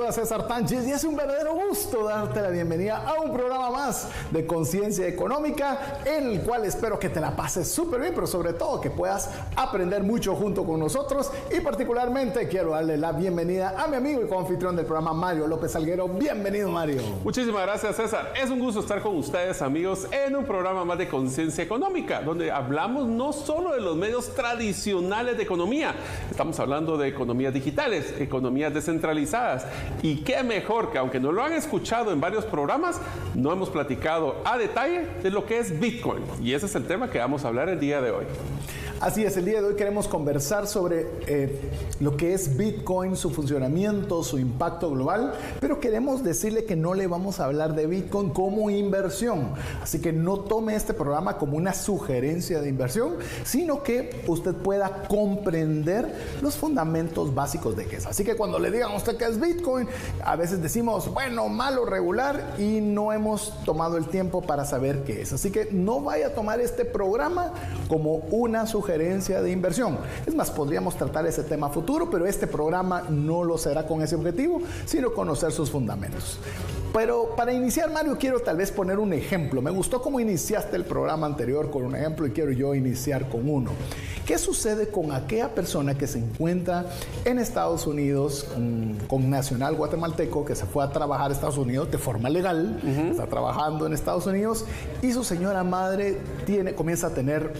saluda César Tánchez y es un verdadero gusto darte la bienvenida a un programa más de Conciencia Económica, en el cual espero que te la pases súper bien, pero sobre todo que puedas aprender mucho junto con nosotros. Y particularmente quiero darle la bienvenida a mi amigo y coanfitrión del programa, Mario López Salguero. Bienvenido, Mario. Muchísimas gracias, César. Es un gusto estar con ustedes, amigos, en un programa más de Conciencia Económica, donde hablamos no solo de los medios tradicionales de economía, estamos hablando de economías digitales, economías descentralizadas. Y qué mejor que, aunque no lo han escuchado en varios programas, no hemos platicado a detalle de lo que es Bitcoin. Y ese es el tema que vamos a hablar el día de hoy. Así es, el día de hoy queremos conversar sobre lo que es Bitcoin, su funcionamiento, su impacto global, pero queremos decirle que no le vamos a hablar de Bitcoin como inversión. Así que no tome este programa como una sugerencia de inversión, sino que usted pueda comprender los fundamentos básicos de qué es. Así que cuando le digan a usted qué es Bitcoin, a veces decimos, bueno, malo, regular, y no hemos tomado el tiempo para saber qué es. Así que no vaya a tomar este programa como una sugerencia de inversión. Es más, podríamos tratar ese tema futuro, pero este programa no lo será con ese objetivo, sino conocer sus fundamentos. Pero para iniciar, Mario, quiero tal vez poner un ejemplo. Me gustó cómo iniciaste el programa anterior con un ejemplo y quiero yo iniciar con uno. ¿Qué sucede con aquella persona que se encuentra en Estados Unidos con nacional guatemalteco, que se fue a trabajar a Estados Unidos de forma legal, está trabajando en Estados Unidos y su señora madre comienza a tener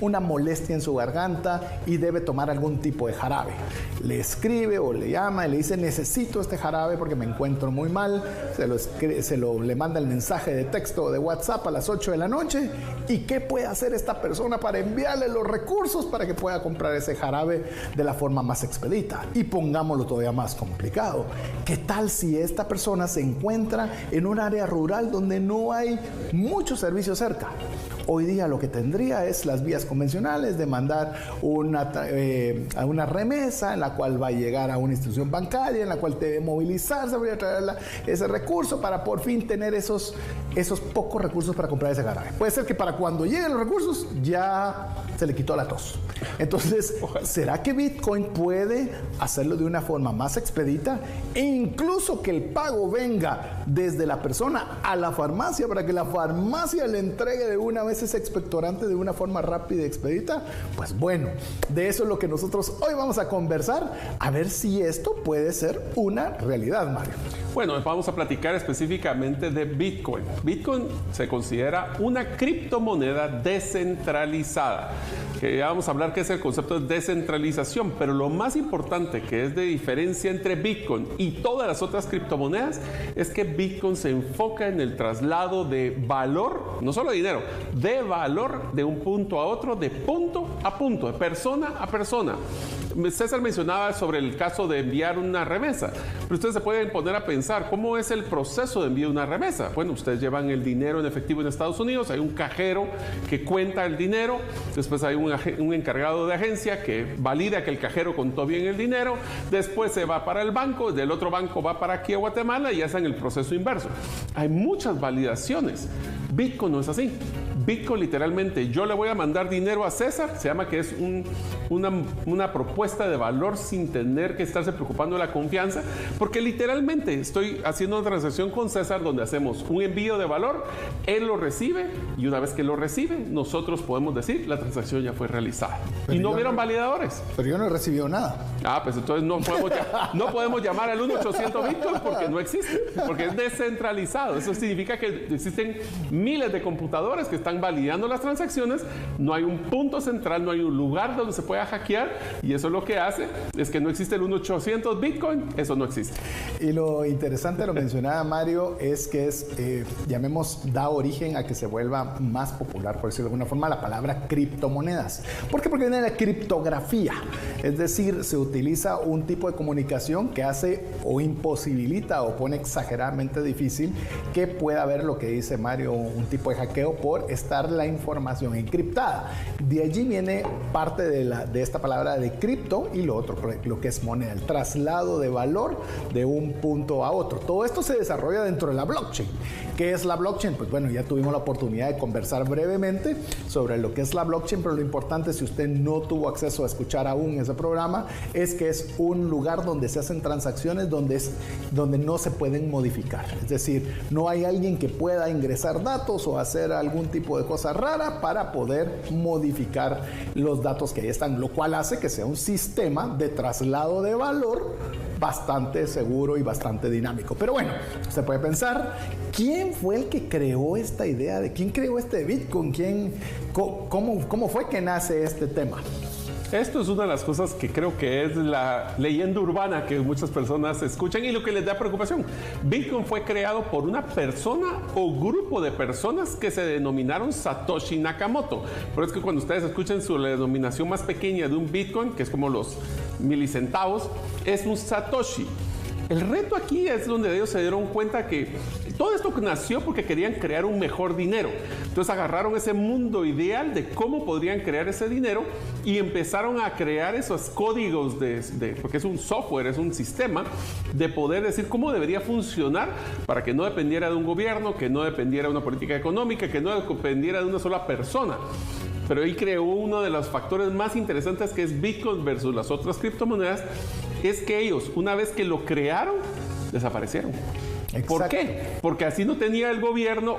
una molestia en su garganta y debe tomar algún tipo de jarabe? Le escribe o le llama y le dice, necesito este jarabe porque me encuentro muy mal. Le manda el mensaje de texto o de WhatsApp a las 8 de la noche. ¿Y qué puede hacer esta persona para enviarle los recursos para que pueda comprar ese jarabe de la forma más expedita? Y pongámoslo todavía más complicado. ¿Qué tal si esta persona se encuentra en un área rural donde no hay mucho servicio cerca? Hoy día lo que tendría es las vías convencionales de mandar a una remesa en la cual va a llegar a una institución bancaria, en la cual debe movilizarse, voy a traer ese recurso para por fin tener esos pocos recursos para comprar ese jarabe. Puede ser que para cuando lleguen los recursos ya se le quitó la tos. Entonces, ¿será que Bitcoin puede hacerlo de una forma más expedita e incluso que el pago venga desde la persona a la farmacia para que la farmacia le entregue de una vez ese expectorante de una forma rápida y expedita? Pues bueno, de eso es lo que nosotros hoy vamos a conversar, a ver si esto puede ser una realidad, Mario. Bueno, vamos a platicar específicamente de Bitcoin. Bitcoin se considera una criptomoneda descentralizada. Que ya vamos a hablar qué es el concepto de descentralización, pero lo más importante que es de diferencia entre Bitcoin y todas las otras criptomonedas es que Bitcoin se enfoca en el traslado de valor, no solo de dinero, de valor de un punto a otro, de punto a punto, de persona a persona. César mencionaba sobre el caso de enviar una remesa, pero ustedes se pueden poner a pensar, ¿cómo es el proceso de envío de una remesa? Bueno, ustedes llevan el dinero en efectivo en Estados Unidos, hay un cajero que cuenta el dinero, después hay un encargado de agencia que valida que el cajero contó bien el dinero, después se va para el banco, del otro banco va para aquí a Guatemala y hacen el proceso inverso. Hay muchas validaciones. Bitcoin no es así. Bitcoin literalmente, yo le voy a mandar dinero a César, se llama que es una propuesta de valor sin tener que estarse preocupando de la confianza, porque literalmente estoy haciendo una transacción con César donde hacemos un envío de valor, él lo recibe y una vez que lo recibe, nosotros podemos decir la transacción ya fue realizada. Pero y no hubieron validadores. Pero yo no he recibido nada. Pues entonces no podemos llamar al 1-800 Bitcoin porque no existe, porque es descentralizado. Eso significa que existen miles de computadores que están validando las transacciones, no hay un punto central, no hay un lugar donde se pueda hackear y eso lo que hace es que no existe el 1-800 Bitcoin, eso no existe. Y lo interesante, lo mencionaba Mario, es que da origen a que se vuelva más popular, por decirlo de alguna forma, la palabra criptomonedas. ¿Por qué? Porque viene de la criptografía, es decir, se utiliza un tipo de comunicación que hace o imposibilita o pone exageradamente difícil que pueda haber lo que dice Mario, un tipo de hackeo por estar la información encriptada. De allí viene parte de esta palabra de cripto y lo otro, lo que es moneda, el traslado de valor de un punto a otro. Todo esto se desarrolla dentro de la blockchain. ¿Qué es la blockchain? Pues bueno, ya tuvimos la oportunidad de conversar brevemente sobre lo que es la blockchain, pero lo importante, si usted no tuvo acceso a escuchar aún ese programa, es que es un lugar donde se hacen transacciones donde no se pueden modificar. Es decir, no hay alguien que pueda ingresar datos o hacer algún tipo de cosa rara para poder modificar los datos que ahí están, lo cual hace que sea un sistema de traslado de valor bastante seguro y bastante dinámico. Pero bueno, se puede pensar, ¿quién fue el que creó esta idea? ¿Quién creó este Bitcoin? ¿Cómo fue que nace este tema? Esto es una de las cosas que creo que es la leyenda urbana que muchas personas escuchan y lo que les da preocupación. Bitcoin fue creado por una persona o grupo de personas que se denominaron Satoshi Nakamoto. Por eso es que cuando ustedes escuchen la denominación más pequeña de un Bitcoin, que es como los milicentavos, es un Satoshi. El reto aquí es donde ellos se dieron cuenta que todo esto nació porque querían crear un mejor dinero. Entonces agarraron ese mundo ideal de cómo podrían crear ese dinero y empezaron a crear esos códigos porque es un software, es un sistema de poder decir cómo debería funcionar para que no dependiera de un gobierno, que no dependiera de una política económica, que no dependiera de una sola persona. Pero ahí creó uno de los factores más interesantes, que es Bitcoin versus las otras criptomonedas, es que ellos, una vez que lo crearon, desaparecieron. Exacto. ¿Por qué? Porque así no tenía el gobierno,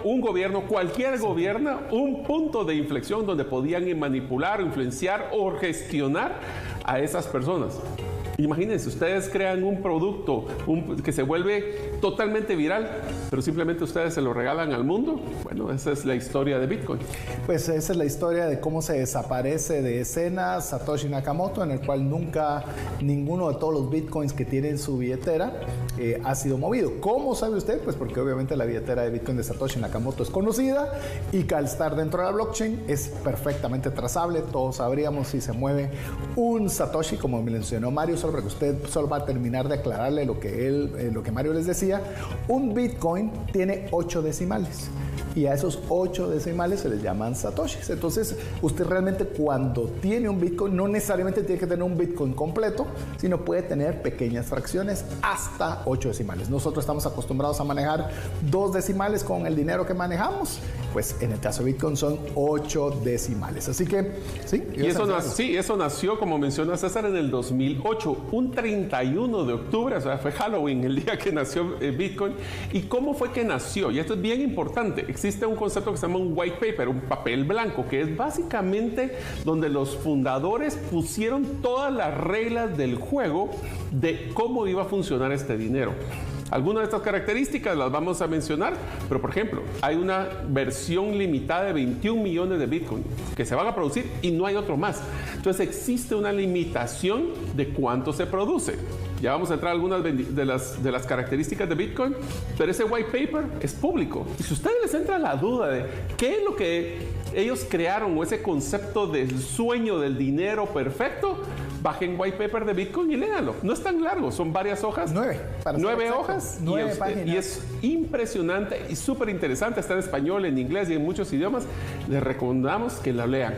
cualquier gobierno, un punto de inflexión donde podían manipular, influenciar o gestionar a esas personas. Imagínense, ustedes crean un producto que se vuelve totalmente viral, pero simplemente ustedes se lo regalan al mundo. Bueno, esa es la historia de Bitcoin. Pues esa es la historia de cómo se desaparece de escena Satoshi Nakamoto, en el cual nunca ninguno de todos los Bitcoins que tiene en su billetera ha sido movido. ¿Cómo sabe usted? Pues porque obviamente la billetera de Bitcoin de Satoshi Nakamoto es conocida y que al estar dentro de la blockchain es perfectamente trazable. Todos sabríamos si se mueve un Satoshi, como mencionó Mario, solo para que usted solo va a terminar de aclararle lo que Mario les decía. Un Bitcoin tiene 8 decimales y a esos 8 decimales se les llaman satoshis. Entonces, usted realmente cuando tiene un Bitcoin, no necesariamente tiene que tener un Bitcoin completo, sino puede tener pequeñas fracciones hasta 8 decimales. Nosotros estamos acostumbrados a manejar 2 decimales con el dinero que manejamos. Pues en el caso de Bitcoin son 8 decimales. Así que, sí. Y eso nació, como menciona César, en el 2008, un 31 de octubre, o sea, fue Halloween el día que nació Bitcoin. ¿Y cómo fue que nació? Y esto es bien importante. Existe un concepto que se llama un white paper, un papel blanco, que es básicamente donde los fundadores pusieron todas las reglas del juego de cómo iba a funcionar este dinero. Algunas de estas características las vamos a mencionar, pero por ejemplo, hay una versión limitada de 21 millones de Bitcoin que se van a producir y no hay otro más. Entonces existe una limitación de cuánto se produce. Ya vamos a entrar a algunas de las características de Bitcoin, pero ese white paper es público. Y si a ustedes les entra la duda de qué es lo que ellos crearon o ese concepto del sueño del dinero perfecto, bajen white paper de Bitcoin y léanlo. No es tan largo, son varias hojas. 9 hojas. 9 páginas. Y es impresionante y súper interesante. Está en español, en inglés y en muchos idiomas. Les recomendamos que la lean.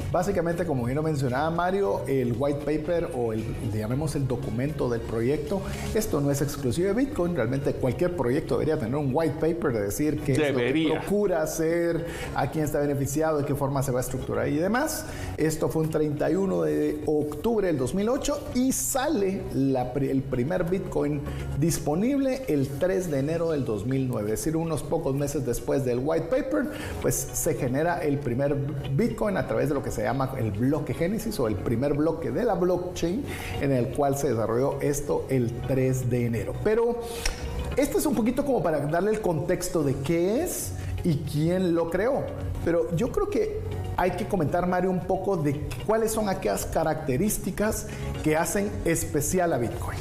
Básicamente, como bien lo mencionaba Mario, el white paper o llamemos el documento del proyecto, esto no es exclusivo de Bitcoin. Realmente cualquier proyecto debería tener un white paper de decir qué es lo que procura hacer, a quién está beneficiado, de qué forma se va a estructurar y demás. Esto fue un 31 de octubre del 2008 y sale el primer Bitcoin disponible el 3 de enero del 2009. Es decir, unos pocos meses después del white paper, pues se genera el primer Bitcoin a través de lo que se llama el bloque Génesis o el primer bloque de la blockchain, en el cual se desarrolló esto el 3 de enero. Pero esto es un poquito como para darle el contexto de qué es y quién lo creó. Pero yo creo que hay que comentar, Mario, un poco de cuáles son aquellas características que hacen especial a Bitcoin.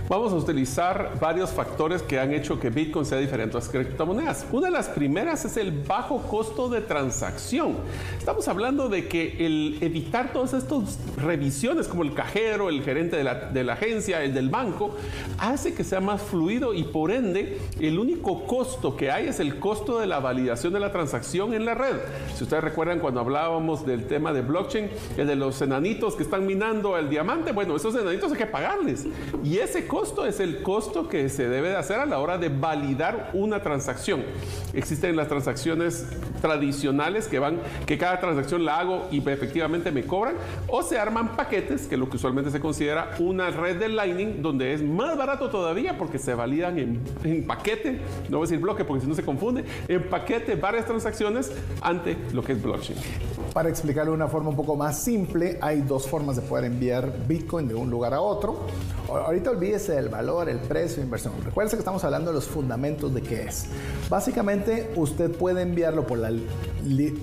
Vamos a utilizar varios factores que han hecho que Bitcoin sea diferente a las criptomonedas. Una de las primeras es el bajo costo de transacción. Estamos hablando de que el evitar todas estas revisiones, como el cajero, el gerente de la agencia, el del banco, hace que sea más fluido y por ende el único costo que hay es el costo de la validación de la transacción en la red. Si ustedes recuerdan cuando hablábamos del tema de blockchain, el de los enanitos que están minando el diamante, bueno, esos enanitos hay que pagarles y ese costo es el costo que se debe de hacer a la hora de validar una transacción. Existen las transacciones tradicionales que cada transacción la hago y efectivamente me cobran, o se arman paquetes, que es lo que usualmente se considera una red de Lightning, donde es más barato todavía porque se validan en paquete, no voy a decir bloque porque si no se confunde, en paquete varias transacciones ante lo que es blockchain. Para explicarlo de una forma un poco más simple, hay dos formas de poder enviar Bitcoin de un lugar a otro. Ahorita olvídese del valor, el precio, inversión. Recuerde que estamos hablando de los fundamentos de qué es. Básicamente, usted puede enviarlo por la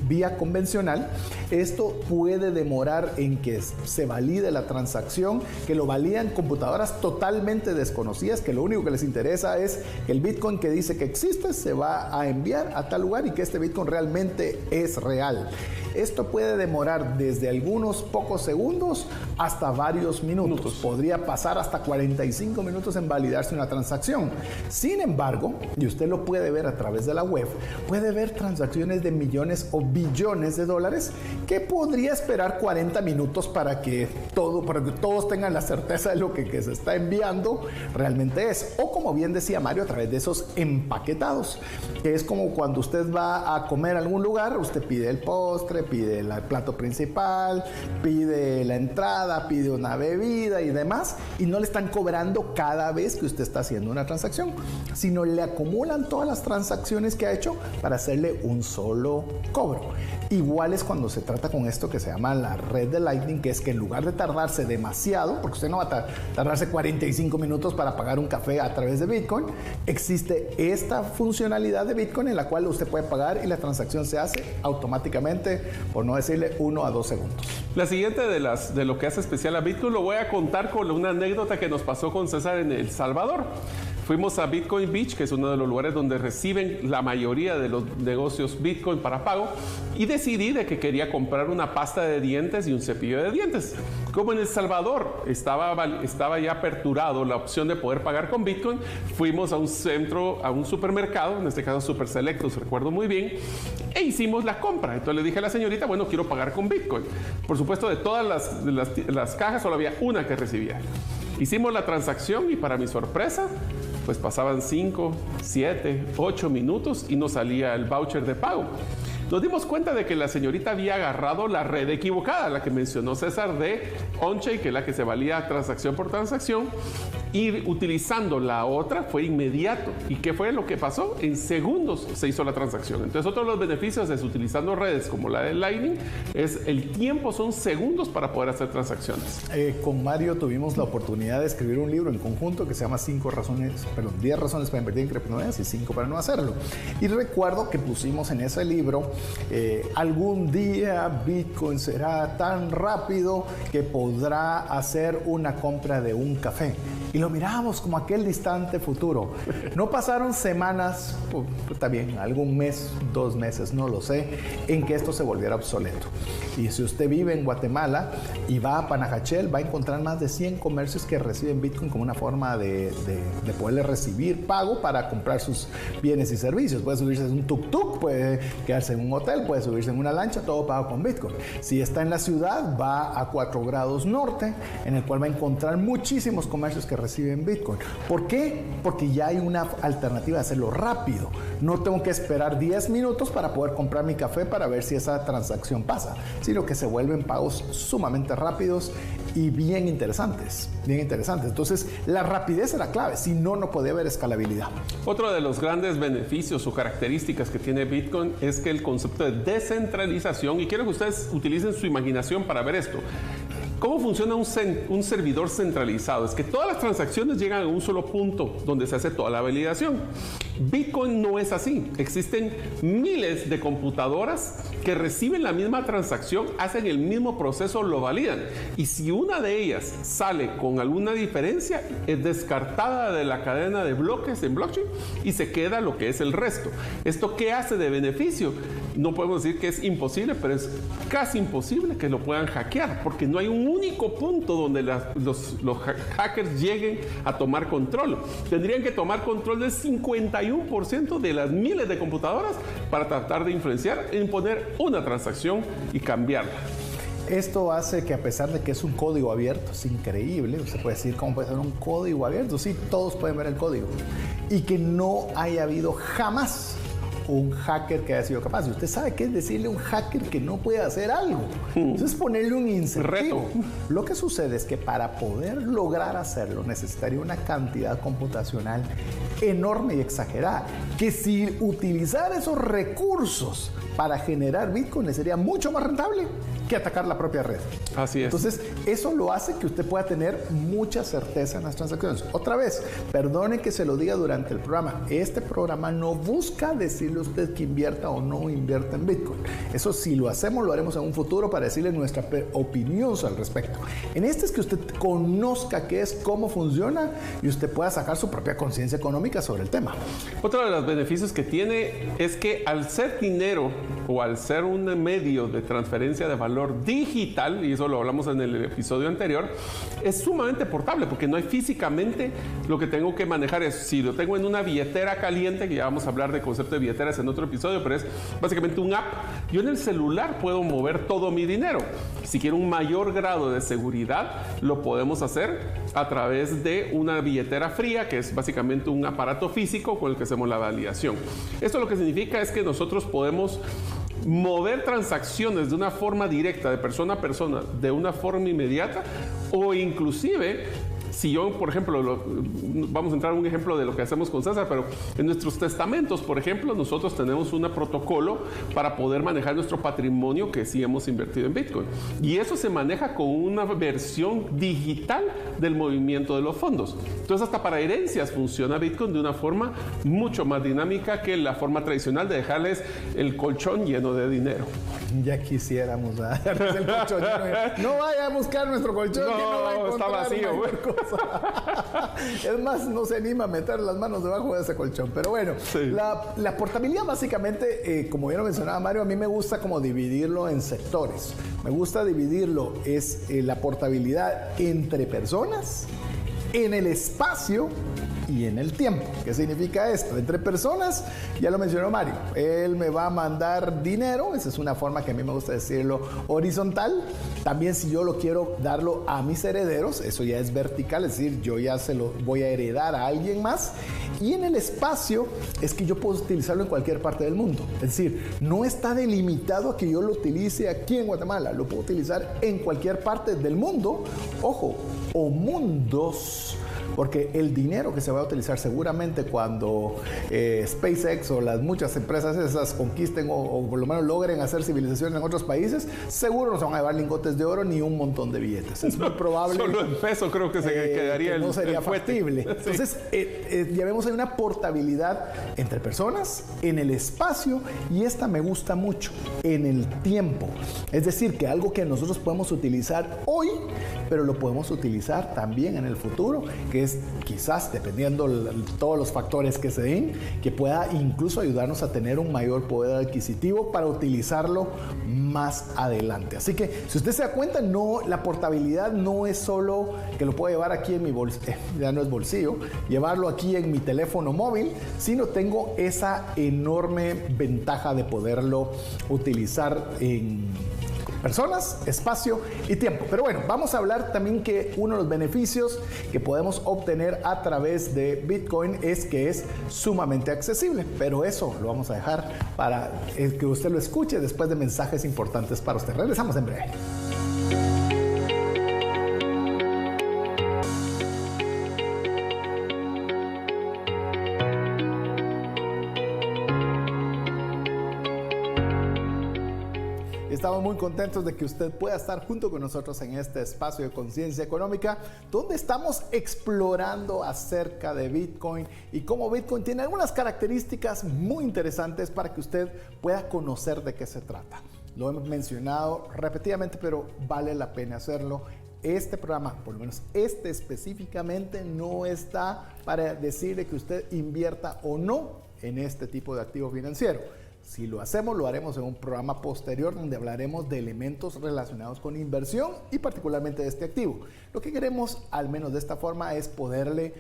vía convencional. Esto puede demorar en que se valide la transacción, que lo validan computadoras totalmente desconocidas, que lo único que les interesa es que el Bitcoin que dice que existe se va a enviar a tal lugar y que este Bitcoin realmente es real. Esto puede demorar desde algunos pocos segundos hasta varios minutos. Podría pasar hasta 45 minutos en validarse una transacción. Sin embargo, y usted lo puede ver a través de la web, puede ver transacciones de millones o billones de dólares que podría esperar 40 minutos para que todos tengan la certeza de lo que se está enviando realmente es. O como bien decía Mario, a través de esos empaquetados, que es como cuando usted va a comer a algún lugar, usted pide el postre, pide el plato principal, pide la entrada, pide una bebida y demás, y no le están cobrando cada vez que usted está haciendo una transacción, sino le acumulan todas las transacciones que ha hecho para hacerle un solo cobro. Igual es cuando se trata con esto que se llama la red de Lightning, que es que en lugar de tardarse demasiado, porque usted no va a tardarse 45 minutos para pagar un café a través de Bitcoin, existe esta funcionalidad de Bitcoin en la cual usted puede pagar y la transacción se hace automáticamente, por no decirle 1 a 2 segundos. La siguiente de lo que hace especial a Bitcoin lo voy a contar con una anécdota que nos pasó con César en El Salvador. Fuimos a Bitcoin Beach, que es uno de los lugares donde reciben la mayoría de los negocios Bitcoin para pago, y decidí de que quería comprar una pasta de dientes y un cepillo de dientes. Como en El Salvador estaba ya aperturado la opción de poder pagar con Bitcoin, fuimos a un supermercado, en este caso Super Selectos, recuerdo muy bien, e hicimos la compra. Entonces le dije a la señorita, bueno, quiero pagar con Bitcoin. Por supuesto, de todas las cajas solo había una que recibía. Hicimos la transacción y para mi sorpresa, pues pasaban 5, 7, 8 minutos y nos salía el voucher de pago. Nos dimos cuenta de que la señorita había agarrado la red equivocada, la que mencionó César de OnChain, que es la que se valía transacción por transacción, y utilizando la otra fue inmediato. ¿Y qué fue lo que pasó? En segundos se hizo la transacción. Entonces, otro de los beneficios es utilizando redes como la de Lightning, es el tiempo, son segundos para poder hacer transacciones. Con Mario tuvimos la oportunidad de escribir un libro en conjunto que se llama 10 razones para invertir en criptomonedas y 5 para no hacerlo. Y recuerdo que pusimos en ese libro, algún día Bitcoin será tan rápido que podrá hacer una compra de un café. Y lo mirábamos como aquel distante futuro. No pasaron semanas, está bien, algún mes, 2 meses, no lo sé, en que esto se volviera obsoleto. Y si usted vive en Guatemala y va a Panajachel, va a encontrar más de 100 comercios que reciben Bitcoin como una forma de poderle recibir pago para comprar sus bienes y servicios. Puede subirse en un tuk-tuk, puede quedarse en un hotel, puede subirse en una lancha, todo pago con Bitcoin. Si está en la ciudad, va a 4 grados norte, en el cual va a encontrar muchísimos comercios que reciben Bitcoin. ¿Por qué? Porque ya hay una alternativa de hacerlo rápido. No tengo que esperar 10 minutos para poder comprar mi café para ver si esa transacción pasa, sino que se vuelven pagos sumamente rápidos y bien interesantes. Entonces, la rapidez es la clave, si no, no puede haber escalabilidad. Otro de los grandes beneficios o características que tiene Bitcoin es que el concepto de descentralización, y quiero que ustedes utilicen su imaginación para ver esto. ¿Cómo funciona un servidor centralizado? Es que todas las transacciones llegan a un solo punto donde se hace toda la validación. Bitcoin no es así. Existen miles de computadoras que reciben la misma transacción, hacen el mismo proceso, lo validan. Y si una de ellas sale con alguna diferencia, es descartada de la cadena de bloques en blockchain y se queda lo que es el resto. ¿Esto qué hace de beneficio? No podemos decir que es imposible, pero es casi imposible que lo puedan hackear, porque no hay un único punto donde los hackers lleguen a tomar control. Tendrían que tomar control del 51% de las miles de computadoras para tratar de influenciar en poner una transacción y cambiarla. Esto hace que, a pesar de que es un código abierto, es increíble, usted puede decir cómo puede ser un código abierto, sí, todos pueden ver el código, y que no haya habido jamás un hacker que haya sido capaz. Y usted sabe qué es decirle a un hacker que no puede hacer algo. Entonces, ponerle un incentivo. Reto. Lo que sucede es que para poder lograr hacerlo necesitaría una cantidad computacional enorme y exagerada, que si utilizar esos recursos para generar Bitcoin sería mucho más rentable que atacar la propia red. Así es. Entonces, eso lo hace que usted pueda tener mucha certeza en las transacciones. Otra vez, perdone que se lo diga durante el programa. Este programa no busca decirle a usted que invierta o no invierta en Bitcoin. Eso, si lo hacemos, lo haremos en un futuro para decirle nuestra opinión al respecto. En este es que usted conozca qué es, cómo funciona y usted pueda sacar su propia conciencia económica sobre el tema. Otro de los beneficios que tiene es que al ser dinero o al ser un medio de transferencia de valor digital, y eso lo hablamos en el episodio anterior, es sumamente portable porque no hay físicamente lo que tengo que manejar. Es, si lo tengo en una billetera caliente, que ya vamos a hablar del concepto de billeteras en otro episodio, pero es básicamente un app, yo en el celular puedo mover todo mi dinero. Si quiero un mayor grado de seguridad, lo podemos hacer a través de una billetera fría, que es básicamente un aparato físico con el que hacemos la validación. Esto lo que significa es que nosotros podemos mover transacciones de una forma directa, de persona a persona, de una forma inmediata, o inclusive, si yo, por ejemplo, vamos a entrar a un ejemplo de lo que hacemos con César, pero en nuestros testamentos, por ejemplo, nosotros tenemos un protocolo para poder manejar nuestro patrimonio que sí hemos invertido en Bitcoin. Y eso se maneja con una versión digital del movimiento de los fondos. Entonces, hasta para herencias funciona Bitcoin de una forma mucho más dinámica que la forma tradicional de dejarles el colchón lleno de dinero. Ya quisiéramos darles el colchón lleno. No vaya a buscar nuestro colchón, que no va a encontrar está vacío, mayor cosa. Es más, no se anima a meter las manos debajo de ese colchón. Pero bueno, sí. La portabilidad básicamente, como ya lo mencionaba Mario, a mí me gusta como dividirlo en sectores. Me gusta dividirlo, es la portabilidad entre personas, en el espacio y en el tiempo. ¿Qué significa esto? Entre personas, ya lo mencionó Mario, él me va a mandar dinero, esa es una forma que a mí me gusta decirlo horizontal. También si yo lo quiero darlo a mis herederos, eso ya es vertical, es decir, yo ya se lo voy a heredar a alguien más. Y en el espacio es que yo puedo utilizarlo en cualquier parte del mundo, es decir, no está delimitado a que yo lo utilice aquí en Guatemala, lo puedo utilizar en cualquier parte del mundo, ojo, o mundos. Porque el dinero que se va a utilizar seguramente cuando SpaceX o las muchas empresas esas conquisten o por lo menos logren hacer civilizaciones en otros países, seguro no se van a llevar lingotes de oro ni un montón de billetes. Es muy probable. Solo el peso creo que se quedaría que no sería factible. Sí. Entonces, ya vemos, hay una portabilidad entre personas, en el espacio, y esta me gusta mucho, en el tiempo. Es decir, que algo que nosotros podemos utilizar hoy, pero lo podemos utilizar también en el futuro, que es quizás, dependiendo todos los factores que se den, que pueda incluso ayudarnos a tener un mayor poder adquisitivo para utilizarlo más adelante. Así que, si usted se da cuenta, la portabilidad no es solo que lo puedo llevar aquí en mi bolsillo, ya no es bolsillo, llevarlo aquí en mi teléfono móvil, sino tengo esa enorme ventaja de poderlo utilizar en personas, espacio y tiempo. Pero bueno, vamos a hablar también que uno de los beneficios que podemos obtener a través de Bitcoin es que es sumamente accesible. Pero eso lo vamos a dejar para que usted lo escuche después de mensajes importantes para usted. Regresamos en breve. Estamos muy contentos de que usted pueda estar junto con nosotros en este espacio de conciencia económica, donde estamos explorando acerca de Bitcoin y cómo Bitcoin tiene algunas características muy interesantes para que usted pueda conocer de qué se trata. Lo hemos mencionado repetidamente, pero vale la pena hacerlo. Este programa, por lo menos este específicamente, no está para decirle que usted invierta o no en este tipo de activo financiero. Si lo hacemos, lo haremos en un programa posterior donde hablaremos de elementos relacionados con inversión y particularmente de este activo. Lo que queremos, al menos de esta forma, es poderle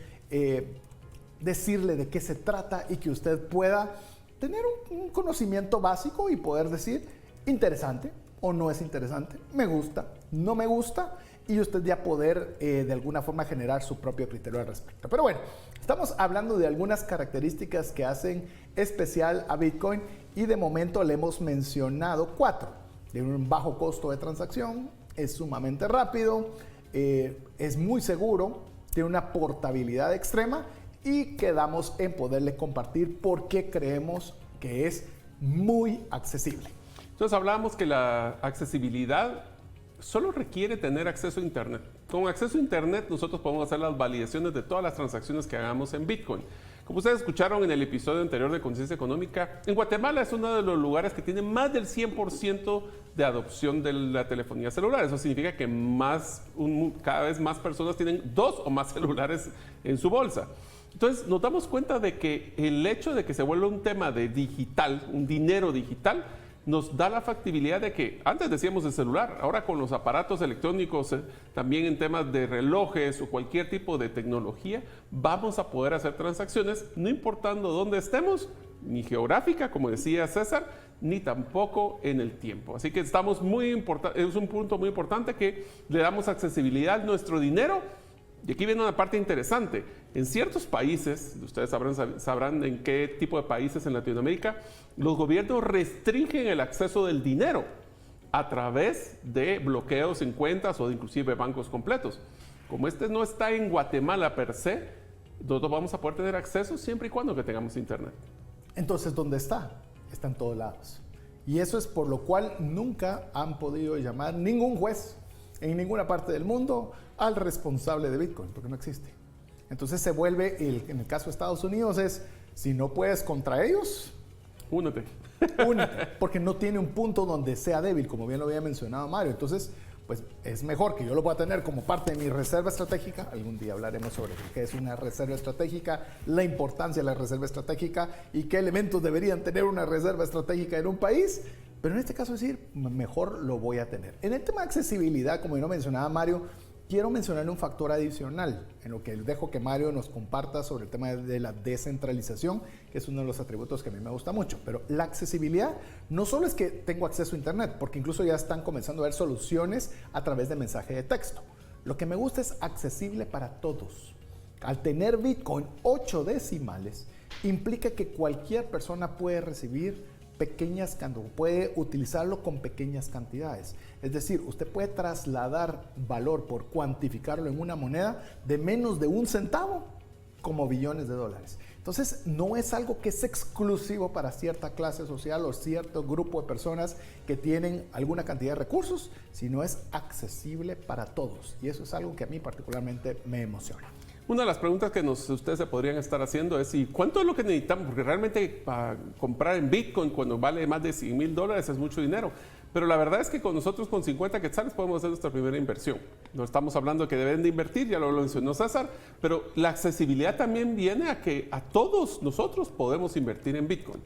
decirle de qué se trata y que usted pueda tener un conocimiento básico y poder decir interesante o no es interesante, me gusta, no me gusta, y usted ya poder de alguna forma generar su propio criterio al respecto. Pero bueno, estamos hablando de algunas características que hacen especial a Bitcoin y de momento le hemos mencionado 4. Tiene un bajo costo de transacción, es sumamente rápido, es muy seguro, tiene una portabilidad extrema y quedamos en poderle compartir por qué creemos que es muy accesible. Entonces hablábamos que la accesibilidad solo requiere tener acceso a Internet. Con acceso a Internet nosotros podemos hacer las validaciones de todas las transacciones que hagamos en Bitcoin. Como ustedes escucharon en el episodio anterior de Conciencia Económica, en Guatemala es uno de los lugares que tiene más del 100% de adopción de la telefonía celular. Eso significa que cada vez más personas tienen 2 o más celulares en su bolsa. Entonces nos damos cuenta de que el hecho de que se vuelva un tema de digital, un dinero digital, nos da la factibilidad de que, antes decíamos de celular, ahora con los aparatos electrónicos, también en temas de relojes o cualquier tipo de tecnología, vamos a poder hacer transacciones, no importando dónde estemos, ni geográfica, como decía César, ni tampoco en el tiempo. Así que es un punto muy importante que le damos accesibilidad a nuestro dinero. Y aquí viene una parte interesante. En ciertos países, ustedes sabrán en qué tipo de países en Latinoamérica, los gobiernos restringen el acceso del dinero a través de bloqueos en cuentas o de inclusive bancos completos. Como este no está en Guatemala per se, nosotros vamos a poder tener acceso siempre y cuando que tengamos internet. Entonces, ¿dónde está? Está en todos lados. Y eso es por lo cual nunca han podido llamar ningún juez en ninguna parte del mundo al responsable de Bitcoin, porque no existe. Entonces se vuelve, en el caso de Estados Unidos, si no puedes contra ellos, únete, porque no tiene un punto donde sea débil, como bien lo había mencionado Mario. Entonces, pues es mejor que yo lo pueda tener como parte de mi reserva estratégica. Algún día hablaremos sobre qué es una reserva estratégica, la importancia de la reserva estratégica y qué elementos deberían tener una reserva estratégica en un país. Pero en este caso decir, mejor lo voy a tener. En el tema de accesibilidad, como yo mencionaba Mario, quiero mencionarle un factor adicional, en lo que dejo que Mario nos comparta sobre el tema de la descentralización, que es uno de los atributos que a mí me gusta mucho. Pero la accesibilidad no solo es que tengo acceso a Internet, porque incluso ya están comenzando a ver soluciones a través de mensaje de texto. Lo que me gusta es accesible para todos. Al tener Bitcoin 8 decimales, implica que cualquier persona puede recibir puede utilizarlo con pequeñas cantidades. Es decir, usted puede trasladar valor por cuantificarlo en una moneda de menos de 1 centavo como billones de dólares. Entonces, no es algo que es exclusivo para cierta clase social o cierto grupo de personas que tienen alguna cantidad de recursos, sino es accesible para todos. Y eso es algo que a mí particularmente me emociona. Una de las preguntas que ustedes se podrían estar haciendo es, ¿y cuánto es lo que necesitamos? Porque realmente para comprar en Bitcoin cuando vale más de $100,000 es mucho dinero. Pero la verdad es que con nosotros con 50 quetzales podemos hacer nuestra primera inversión. No estamos hablando de que deben de invertir, ya lo mencionó César, pero la accesibilidad también viene a que a todos nosotros podemos invertir en Bitcoin.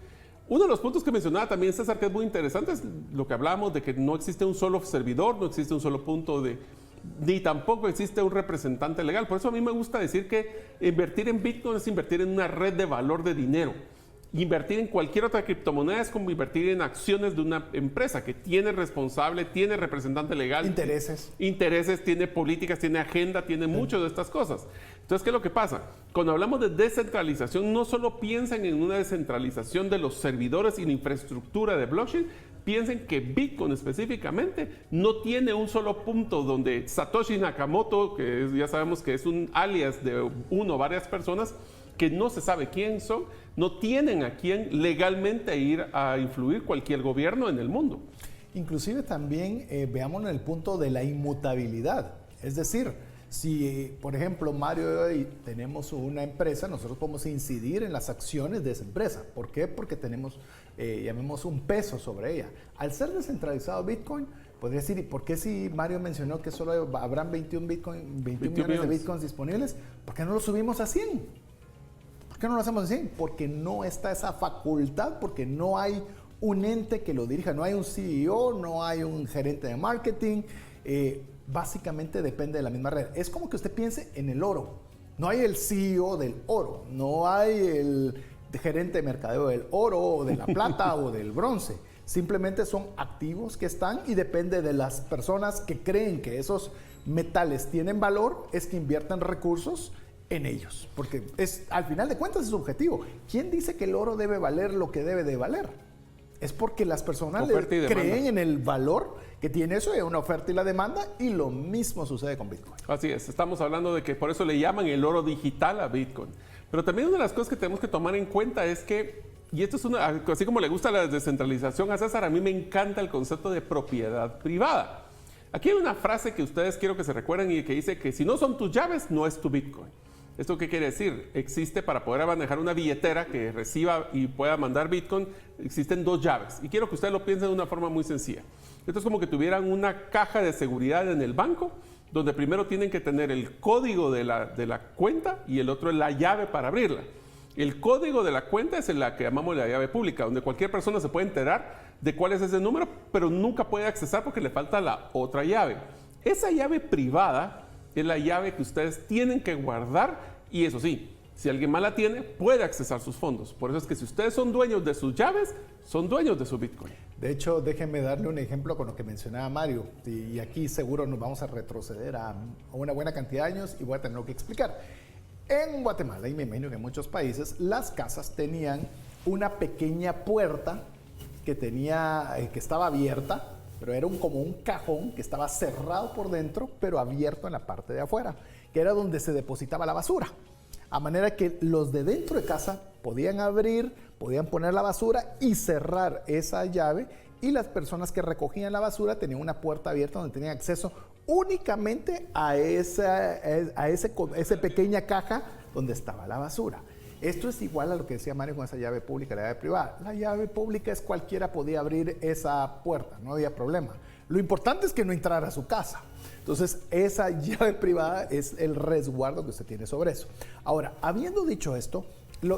Uno de los puntos que mencionaba también César, que es muy interesante, es lo que hablábamos de que no existe un solo servidor, no existe un solo punto ni tampoco existe un representante legal. Por eso a mí me gusta decir que invertir en Bitcoin es invertir en una red de valor de dinero. Invertir en cualquier otra criptomoneda es como invertir en acciones de una empresa que tiene responsable, tiene representante legal. Intereses, tiene políticas, tiene agenda, tiene muchas de estas cosas. Entonces, ¿qué es lo que pasa? Cuando hablamos de descentralización, no solo piensan en una descentralización de los servidores y la infraestructura de blockchain, piensen que Bitcoin específicamente no tiene un solo punto donde Satoshi Nakamoto, ya sabemos que es un alias de uno o varias personas, que no se sabe quién son, no tienen a quién legalmente ir a influir cualquier gobierno en el mundo. Inclusive también veamos en el punto de la inmutabilidad. Es decir, si por ejemplo Mario y yo tenemos una empresa, nosotros podemos incidir en las acciones de esa empresa. ¿Por qué? Porque tenemos, llamemos, un peso sobre ella. Al ser descentralizado Bitcoin, podría decir, ¿y por qué si Mario mencionó que solo habrán 21 millones de Bitcoins disponibles? ¿Por qué no lo subimos a 100? ¿Por qué no lo hacemos a 100? Porque no está esa facultad, porque no hay un ente que lo dirija, no hay un CEO, no hay un gerente de marketing, básicamente depende de la misma red. Es como que usted piense en el oro, no hay el CEO del oro, no hay el gerente de mercadeo del oro, o de la plata o del bronce, simplemente son activos que están y depende de las personas que creen que esos metales tienen valor, es que inviertan recursos en ellos, porque al final de cuentas es subjetivo. ¿Quién dice que el oro debe valer lo que debe de valer? Es porque las personas creen en el valor que tiene eso, es una oferta y la demanda, y lo mismo sucede con Bitcoin. Así es, estamos hablando de que por eso le llaman el oro digital a Bitcoin. Pero también una de las cosas que tenemos que tomar en cuenta es que, y esto es así como le gusta la descentralización a César, a mí me encanta el concepto de propiedad privada. Aquí hay una frase que ustedes quiero que se recuerden y que dice que si no son tus llaves, no es tu Bitcoin. ¿Esto qué quiere decir? Existe para poder manejar una billetera que reciba y pueda mandar Bitcoin, existen 2 llaves. Y quiero que ustedes lo piensen de una forma muy sencilla. Esto es como que tuvieran una caja de seguridad en el banco, donde primero tienen que tener el código de la cuenta y el otro es la llave para abrirla. El código de la cuenta es la que llamamos la llave pública, donde cualquier persona se puede enterar de cuál es ese número, pero nunca puede accesar porque le falta la otra llave. Esa llave privada es la llave que ustedes tienen que guardar y eso sí, si alguien más la tiene, puede accesar sus fondos. Por eso es que si ustedes son dueños de sus llaves, son dueños de su Bitcoin. De hecho, déjenme darle un ejemplo con lo que mencionaba Mario. Y aquí seguro nos vamos a retroceder a una buena cantidad de años y voy a tenerlo que explicar. En Guatemala, y me imagino que en muchos países, las casas tenían una pequeña puerta que estaba abierta, pero era como un cajón que estaba cerrado por dentro, pero abierto en la parte de afuera, que era donde se depositaba la basura. A manera que los de dentro de casa podían abrir, podían poner la basura y cerrar esa llave, y las personas que recogían la basura tenían una puerta abierta donde tenían acceso únicamente a esa pequeña caja donde estaba la basura. Esto es igual a lo que decía Mario con esa llave pública, la llave privada. La llave pública es cualquiera podía abrir esa puerta, no había problema. Lo importante es que no entrara a su casa. Entonces, esa llave privada es el resguardo que usted tiene sobre eso. Ahora, habiendo dicho esto,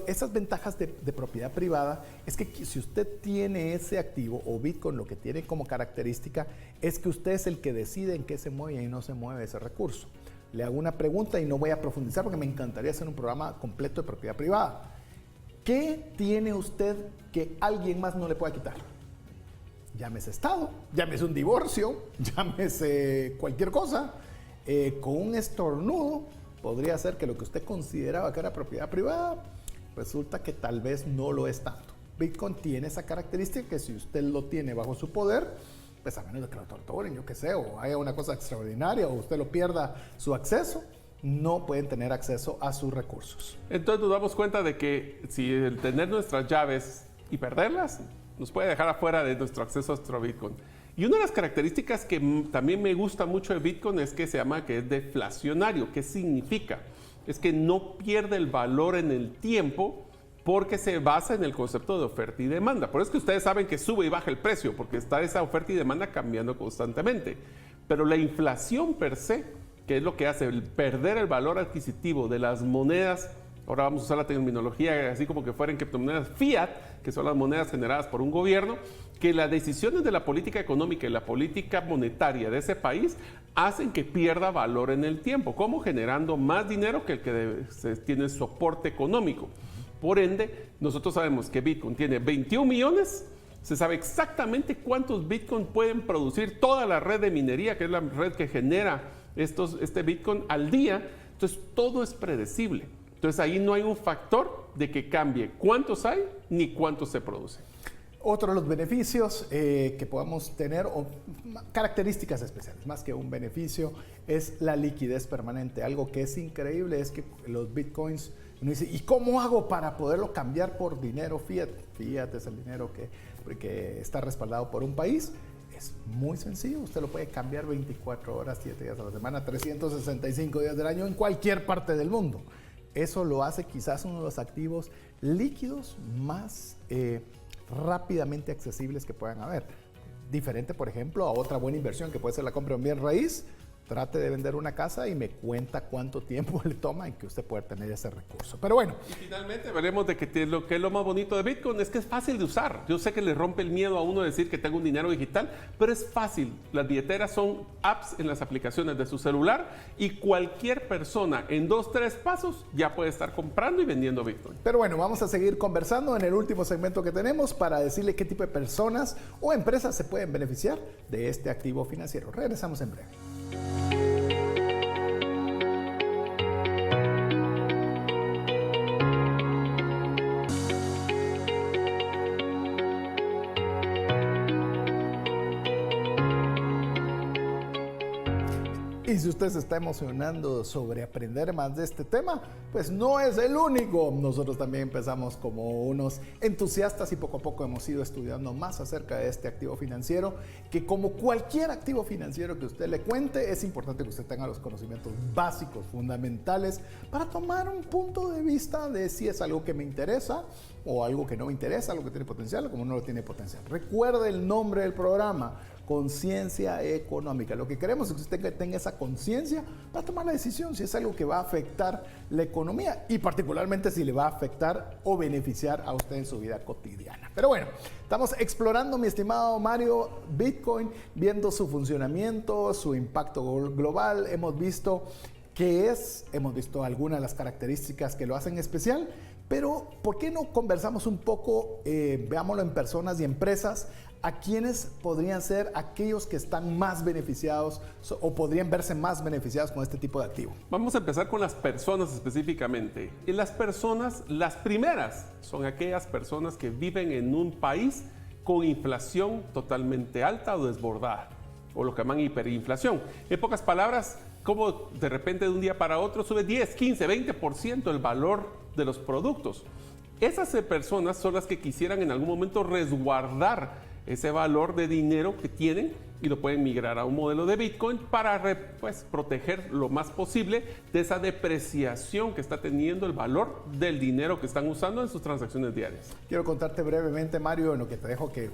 esas ventajas de propiedad privada es que si usted tiene ese activo o Bitcoin, lo que tiene como característica es que usted es el que decide en qué se mueve y no se mueve ese recurso. Le hago una pregunta y no voy a profundizar porque me encantaría hacer un programa completo de propiedad privada. ¿Qué tiene usted que alguien más no le pueda quitar? Llámese Estado, llámese un divorcio, llámese cualquier cosa. Con un estornudo podría ser que lo que usted consideraba que era propiedad privada, resulta que tal vez no lo es tanto. Bitcoin tiene esa característica que si usted lo tiene bajo su poder, pues a menos de que lo torturen, yo qué sé, o haya una cosa extraordinaria, o usted lo pierda su acceso, no pueden tener acceso a sus recursos. Entonces nos damos cuenta de que si el tener nuestras llaves y perderlas, nos puede dejar afuera de nuestro acceso a nuestro Bitcoin. Y una de las características que también me gusta mucho de Bitcoin es que se llama que es deflacionario. ¿Qué significa? Es que no pierde el valor en el tiempo porque se basa en el concepto de oferta y demanda. Por eso es que ustedes saben que sube y baja el precio, porque está esa oferta y demanda cambiando constantemente. Pero la inflación per se, que es lo que hace el perder el valor adquisitivo de las monedas, ahora vamos a usar la terminología así como que fueran criptomonedas fiat, que son las monedas generadas por un gobierno, que las decisiones de la política económica y la política monetaria de ese país hacen que pierda valor en el tiempo, como generando más dinero que el que tiene soporte económico. Por ende, nosotros sabemos que Bitcoin tiene 21 millones, se sabe exactamente cuántos Bitcoin pueden producir toda la red de minería, que es la red que genera este Bitcoin al día. Entonces, todo es predecible. Entonces, ahí no hay un factor de que cambie cuántos hay ni cuántos se producen. Otro de los beneficios que podamos tener, o características especiales, más que un beneficio, es la liquidez permanente. Algo que es increíble es que los Bitcoins, uno dice, ¿y cómo hago para poderlo cambiar por dinero fiat? Fiat es el dinero que está respaldado por un país. Es muy sencillo, usted lo puede cambiar 24 horas, 7 días a la semana, 365 días del año en cualquier parte del mundo. Eso lo hace quizás uno de los activos líquidos más rápidamente accesibles que puedan haber. Diferente, por ejemplo, a otra buena inversión que puede ser la compra de un bien raíz. Trate de vender una casa y me cuenta cuánto tiempo le toma en que usted pueda tener ese recurso. Pero bueno. Y finalmente veremos de que lo que es lo más bonito de Bitcoin es que es fácil de usar. Yo sé que le rompe el miedo a uno decir que tengo un dinero digital, pero es fácil. Las billeteras son apps en las aplicaciones de su celular y cualquier persona en 2-3 pasos ya puede estar comprando y vendiendo Bitcoin. Pero bueno, vamos a seguir conversando en el último segmento que tenemos para decirle qué tipo de personas o empresas se pueden beneficiar de este activo financiero. Regresamos en breve. Y si usted se está emocionando sobre aprender más de este tema, pues no es el único. Nosotros también empezamos como unos entusiastas y poco a poco hemos ido estudiando más acerca de este activo financiero, que como cualquier activo financiero que usted le cuente, es importante que usted tenga los conocimientos básicos, fundamentales, para tomar un punto de vista de si es algo que me interesa o algo que no me interesa, algo que tiene potencial o como no lo tiene potencial. Recuerde el nombre del programa: conciencia económica. Lo que queremos es que usted tenga esa conciencia para tomar la decisión si es algo que va a afectar la economía y particularmente si le va a afectar o beneficiar a usted en su vida cotidiana. Pero bueno, estamos explorando, mi estimado Mario, Bitcoin, viendo su funcionamiento, su impacto global. Hemos visto algunas de las características que lo hacen especial. Pero, ¿por qué no conversamos un poco, veámoslo en personas y empresas, a quienes podrían ser aquellos que están más beneficiados o podrían verse más beneficiados con este tipo de activo? Vamos a empezar con las personas específicamente. Y las personas, las primeras, son aquellas personas que viven en un país con inflación totalmente alta o desbordada, o lo que llaman hiperinflación. En pocas palabras, como de repente de un día para otro sube 10, 15, 20% el valor de los productos. Esas personas son las que quisieran en algún momento resguardar ese valor de dinero que tienen y lo pueden migrar a un modelo de Bitcoin para proteger lo más posible de esa depreciación que está teniendo el valor del dinero que están usando en sus transacciones diarias. Quiero contarte brevemente, Mario, en lo que te dejo que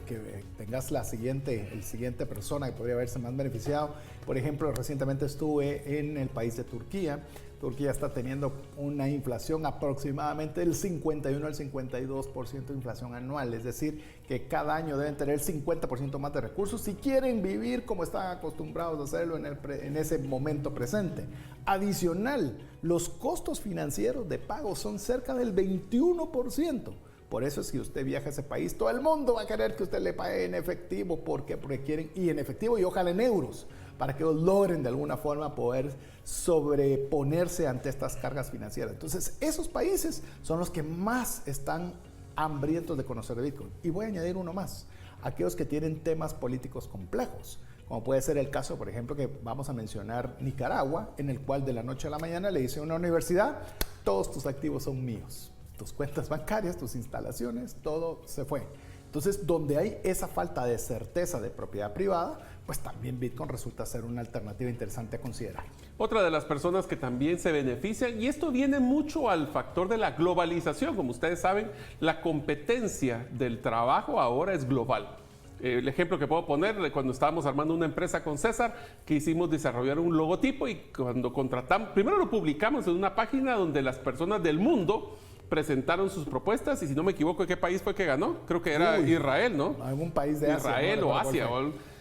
tengas el siguiente persona que podría haberse más beneficiado. Por ejemplo, recientemente estuve en el país de Turquía. Turquía está teniendo una inflación aproximadamente del 51 al 52% de inflación anual, es decir, que cada año deben tener el 50% más de recursos si quieren vivir como están acostumbrados a hacerlo en ese momento presente. Adicional, los costos financieros de pago son cerca del 21%. Por eso, si usted viaja a ese país, todo el mundo va a querer que usted le pague en efectivo, porque quieren, y en efectivo y ojalá en euros, para que logren de alguna forma poder sobreponerse ante estas cargas financieras. Entonces, esos países son los que más están hambrientos de conocer de Bitcoin. Y voy a añadir uno más: aquellos que tienen temas políticos complejos, como puede ser el caso, por ejemplo, que vamos a mencionar Nicaragua, en el cual de la noche a la mañana le dice a una universidad: todos tus activos son míos, tus cuentas bancarias, tus instalaciones, todo se fue. Entonces, donde hay esa falta de certeza de propiedad privada, pues también Bitcoin resulta ser una alternativa interesante a considerar. Otra de las personas que también se benefician, y esto viene mucho al factor de la globalización. Como ustedes saben, la competencia del trabajo ahora es global. El ejemplo que puedo poner, cuando estábamos armando una empresa con César, que hicimos desarrollar un logotipo, y cuando contratamos, primero lo publicamos en una página donde las personas del mundo presentaron sus propuestas, y si no me equivoco, ¿qué país fue que ganó? Creo que era Israel, ¿no? Algún país de Asia. Israel o Asia.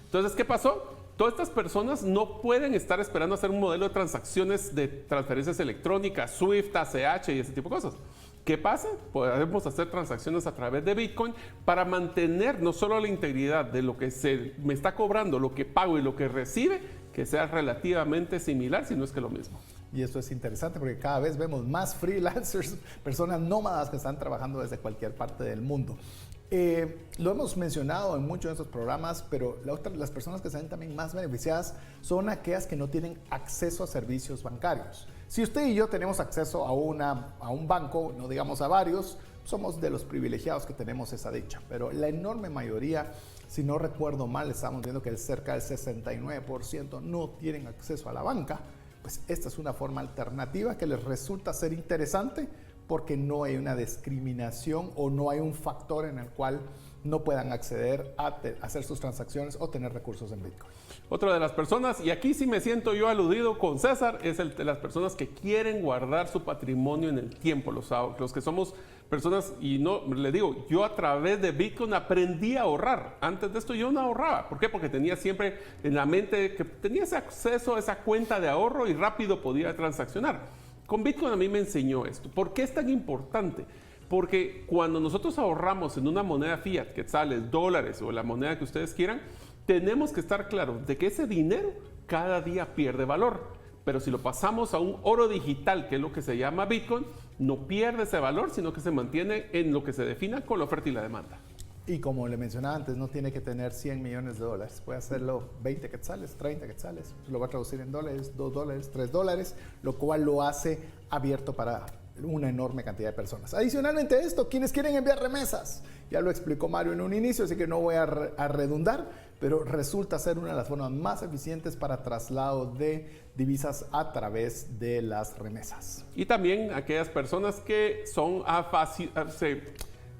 Entonces, ¿qué pasó? Todas estas personas no pueden estar esperando hacer un modelo de transacciones de transferencias electrónicas, SWIFT, ACH y ese tipo de cosas. ¿Qué pasa? Podemos hacer transacciones a través de Bitcoin para mantener no solo la integridad de lo que se me está cobrando, lo que pago y lo que recibe, que sea relativamente similar, si no es que lo mismo. Y esto es interesante porque cada vez vemos más freelancers, personas nómadas que están trabajando desde cualquier parte del mundo. Lo hemos mencionado en muchos de estos programas, pero las personas que se ven también más beneficiadas son aquellas que no tienen acceso a servicios bancarios. Si usted y yo tenemos acceso a un banco, no digamos a varios, somos de los privilegiados que tenemos esa dicha, pero la enorme mayoría Si no recuerdo mal, estamos viendo que cerca del 69% no tienen acceso a la banca. Pues esta es una forma alternativa que les resulta ser interesante porque no hay una discriminación o no hay un factor en el cual no puedan acceder a hacer sus transacciones o tener recursos en Bitcoin. Otra de las personas, y aquí sí me siento yo aludido con César, es el de las personas que quieren guardar su patrimonio en el tiempo, los que somos personas, y no, le digo, yo a través de Bitcoin aprendí a ahorrar. Antes de esto yo no ahorraba. ¿Por qué? Porque tenía siempre en la mente que tenía ese acceso a esa cuenta de ahorro y rápido podía transaccionar. Con Bitcoin a mí me enseñó esto. ¿Por qué es tan importante? Porque cuando nosotros ahorramos en una moneda fiat, quetzales, dólares o la moneda que ustedes quieran, tenemos que estar claros de que ese dinero cada día pierde valor. Pero si lo pasamos a un oro digital, que es lo que se llama Bitcoin, no pierde ese valor, sino que se mantiene en lo que se defina con la oferta y la demanda. Y como le mencionaba antes, no tiene que tener 100 millones de dólares. Puede hacerlo 20 quetzales, 30 quetzales. Lo va a traducir en dólares, 2 dólares, 3 dólares, lo cual lo hace abierto para una enorme cantidad de personas. Adicionalmente a esto, quienes quieren enviar remesas, ya lo explicó Mario en un inicio, así que no voy a redundar, pero resulta ser una de las formas más eficientes para traslado de divisas a través de las remesas. Y también aquellas personas que son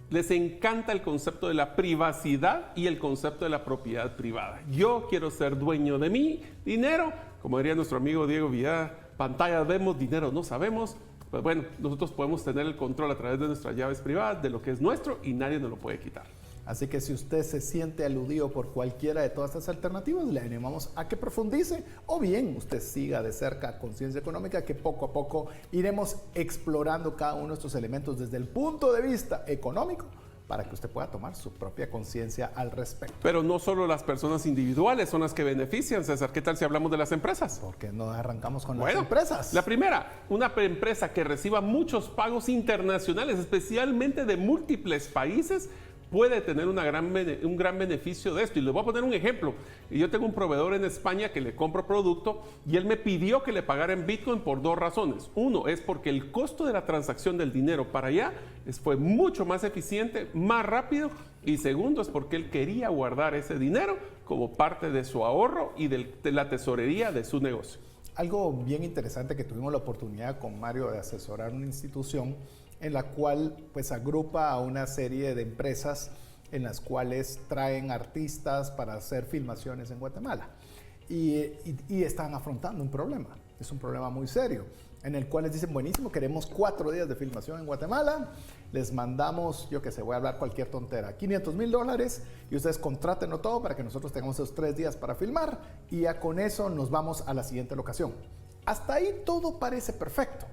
les encanta el concepto de la privacidad y el concepto de la propiedad privada. Yo quiero ser dueño de mi dinero, como diría nuestro amigo Diego Villada, pantallas vemos, dinero no sabemos. Pues bueno, nosotros podemos tener el control a través de nuestras llaves privadas de lo que es nuestro y nadie nos lo puede quitar. Así que si usted se siente aludido por cualquiera de todas estas alternativas, le animamos a que profundice o bien usted siga de cerca Conciencia Económica, que poco a poco iremos explorando cada uno de estos elementos desde el punto de vista económico para que usted pueda tomar su propia conciencia al respecto. Pero no solo las personas individuales son las que benefician, César. ¿Qué tal si hablamos de las empresas? ¿Por qué no arrancamos con las empresas? La primera, una empresa que reciba muchos pagos internacionales, especialmente de múltiples países, puede tener un gran beneficio de esto. Y les voy a poner un ejemplo. Yo tengo un proveedor en España que le compro producto y él me pidió que le pagara en Bitcoin por dos razones. Uno es porque el costo de la transacción del dinero para allá fue mucho más eficiente, más rápido. Y segundo es porque él quería guardar ese dinero como parte de su ahorro y de la tesorería de su negocio. Algo bien interesante que tuvimos la oportunidad con Mario de asesorar una institución en la cual pues agrupa a una serie de empresas en las cuales traen artistas para hacer filmaciones en Guatemala y están afrontando un problema, es un problema muy serio, en el cual les dicen, buenísimo, queremos 4 días de filmación en Guatemala, les mandamos, yo qué sé, voy a hablar cualquier tontera, $500,000 y ustedes contrátenlo todo para que nosotros tengamos esos 3 días para filmar y ya con eso nos vamos a la siguiente locación. Hasta ahí todo parece perfecto.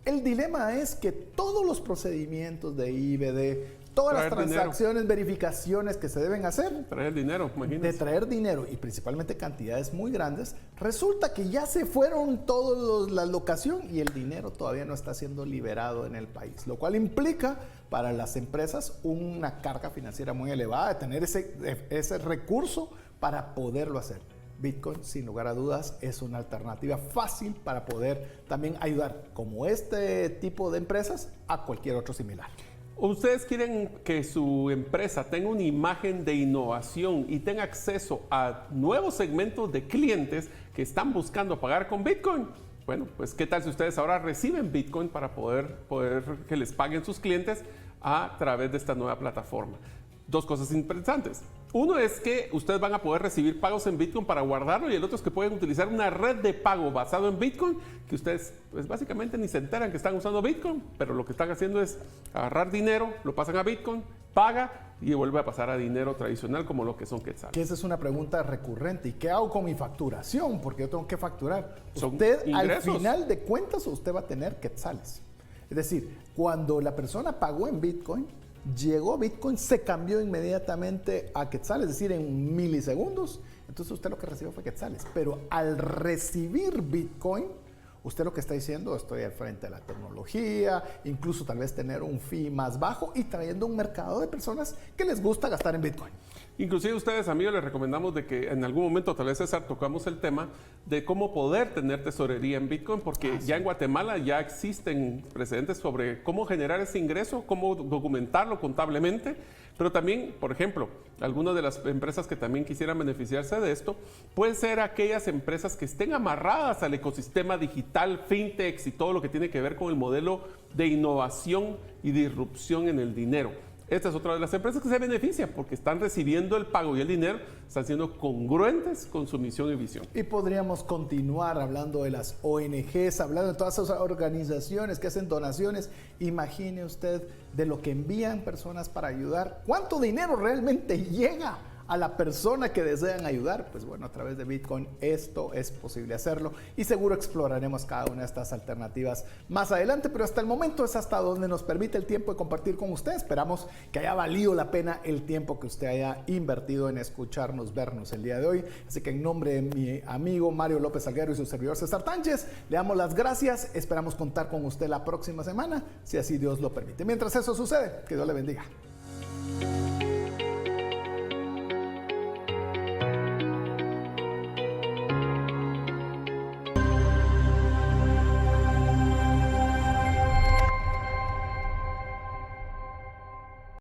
El dilema es que todos los procedimientos de IBD, todas las transacciones, verificaciones que se deben hacer, traer dinero, imagínense. De traer dinero y principalmente cantidades muy grandes, resulta que ya se fueron todas la locación y el dinero todavía no está siendo liberado en el país, lo cual implica para las empresas una carga financiera muy elevada de tener ese recurso para poderlo hacer. Bitcoin, sin lugar a dudas, es una alternativa fácil para poder también ayudar, como este tipo de empresas, a cualquier otro similar. ¿Ustedes quieren que su empresa tenga una imagen de innovación y tenga acceso a nuevos segmentos de clientes que están buscando pagar con Bitcoin? Bueno, pues ¿qué tal si ustedes ahora reciben Bitcoin para poder que les paguen sus clientes a través de esta nueva plataforma? Dos cosas interesantes. Uno es que ustedes van a poder recibir pagos en Bitcoin para guardarlo y el otro es que pueden utilizar una red de pago basado en Bitcoin que ustedes pues básicamente ni se enteran que están usando Bitcoin, pero lo que están haciendo es agarrar dinero, lo pasan a Bitcoin, paga y vuelve a pasar a dinero tradicional como lo que son quetzales. Que esa es una pregunta recurrente. ¿Y qué hago con mi facturación? Porque yo tengo que facturar. Son usted ingresos. Al final de cuentas usted va a tener quetzales. Es decir, cuando la persona pagó en Bitcoin, llegó Bitcoin, se cambió inmediatamente a quetzales, es decir, en milisegundos. Entonces usted lo que recibió fue quetzales. Pero al recibir Bitcoin, usted lo que está diciendo, estoy al frente de la tecnología, incluso tal vez tener un fee más bajo y trayendo un mercado de personas que les gusta gastar en Bitcoin. Inclusive ustedes, amigos, les recomendamos de que en algún momento, tal vez César, tocamos el tema de cómo poder tener tesorería en Bitcoin, porque ya en Guatemala ya existen precedentes sobre cómo generar ese ingreso, cómo documentarlo contablemente, pero también, por ejemplo, algunas de las empresas que también quisieran beneficiarse de esto, pueden ser aquellas empresas que estén amarradas al ecosistema digital, fintechs y todo lo que tiene que ver con el modelo de innovación y disrupción en el dinero. Esta es otra de las empresas que se benefician porque están recibiendo el pago y el dinero, están siendo congruentes con su misión y visión. Y podríamos continuar hablando de las ONGs, hablando de todas esas organizaciones que hacen donaciones. Imagine usted de lo que envían personas para ayudar. ¿Cuánto dinero realmente llega a la persona que desean ayudar? Pues bueno, a través de Bitcoin esto es posible hacerlo y seguro exploraremos cada una de estas alternativas más adelante, pero hasta el momento es hasta donde nos permite el tiempo de compartir con usted. Esperamos que haya valido la pena el tiempo que usted haya invertido en escucharnos, vernos el día de hoy. Así que en nombre de mi amigo Mario López Salguero y su servidor César Tánchez, le damos las gracias. Esperamos contar con usted la próxima semana, si así Dios lo permite. Mientras eso sucede, que Dios le bendiga.